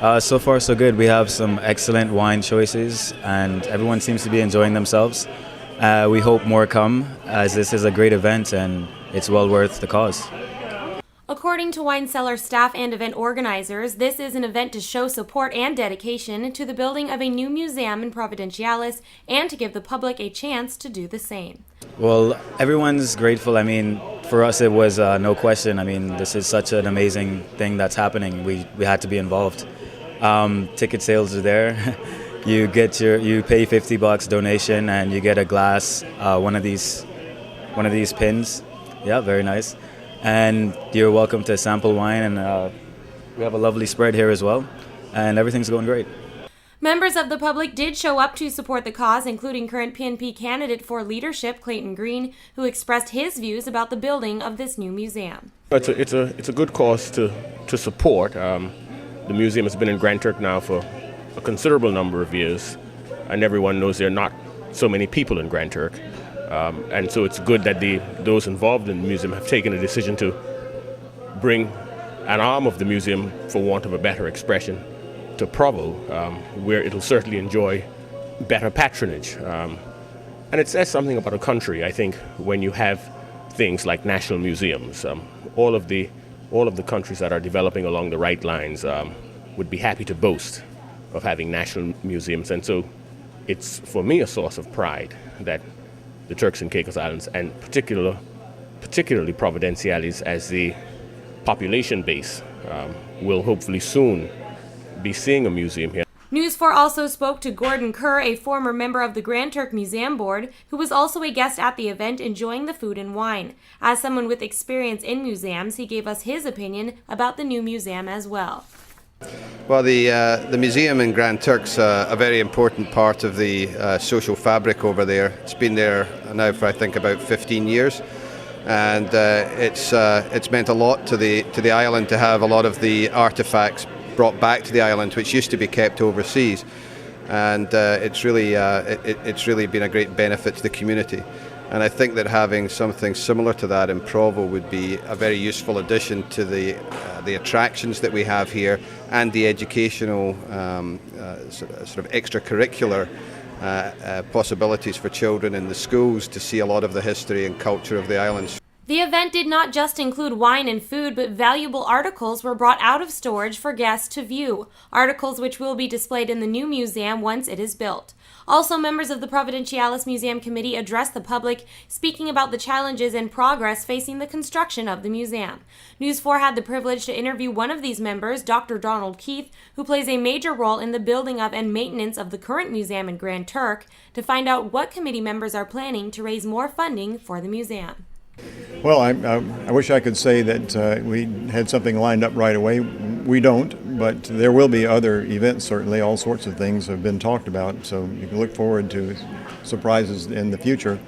So far, so good. We have some excellent wine choices, and everyone seems to be enjoying themselves. We hope more come, as this is a great event and it's well worth the cause. According to Wine Cellar staff and event organizers, this is an event to show support and dedication to the building of a new museum in Providenciales and to give the public a chance to do the same. Well, everyone's grateful. I mean, for us it was no question. I mean, this is such an amazing thing that's happening. We had to be involved. Ticket sales are there. You pay $50 donation and you get a glass, one of these pins. Yeah, very nice. And you're welcome to sample wine, and we have a lovely spread here as well, and everything's going great. Members of the public did show up to support the cause, including current PNP candidate for leadership Clayton Green, who expressed his views about the building of this new museum. It's a good cause to support. The museum has been in Grand Turk now for a considerable number of years, and everyone knows there are not so many people in Grand Turk. And so it's good that those involved in the museum have taken a decision to bring an arm of the museum, for want of a better expression, to Provo, where it'll certainly enjoy better patronage. And it says something about a country, I think, when you have things like national museums. All of the countries that are developing along the right lines would be happy to boast of having national museums. And so it's, for me, a source of pride that the Turks and Caicos Islands, and particularly Providenciales as the population base, will hopefully soon be seeing a museum here. News 4 also spoke to Gordon Kerr, a former member of the Grand Turk Museum Board, who was also a guest at the event enjoying the food and wine. As someone with experience in museums, he gave us his opinion about the new museum as well. Well, the museum in Grand Turk's a very important part of the social fabric over there. It's been there now for, I think, about 15 years, and it's meant a lot to the island to have a lot of the artifacts brought back to the island, which used to be kept overseas, and it's really been a great benefit to the community. And I think that having something similar to that in Provo would be a very useful addition to the attractions that we have here and the educational sort of extracurricular possibilities for children in the schools to see a lot of the history and culture of the islands. The event did not just include wine and food, but valuable articles were brought out of storage for guests to view, articles which will be displayed in the new museum once it is built. Also, members of the Providenciales Museum Committee addressed the public, speaking about the challenges and progress facing the construction of the museum. News 4 had the privilege to interview one of these members, Dr. Donald Keith, who plays a major role in the building of and maintenance of the current museum in Grand Turk, to find out what committee members are planning to raise more funding for the museum. Well, I wish I could say that we had something lined up right away. We don't, but there will be other events, certainly. All sorts of things have been talked about, so you can look forward to surprises in the future.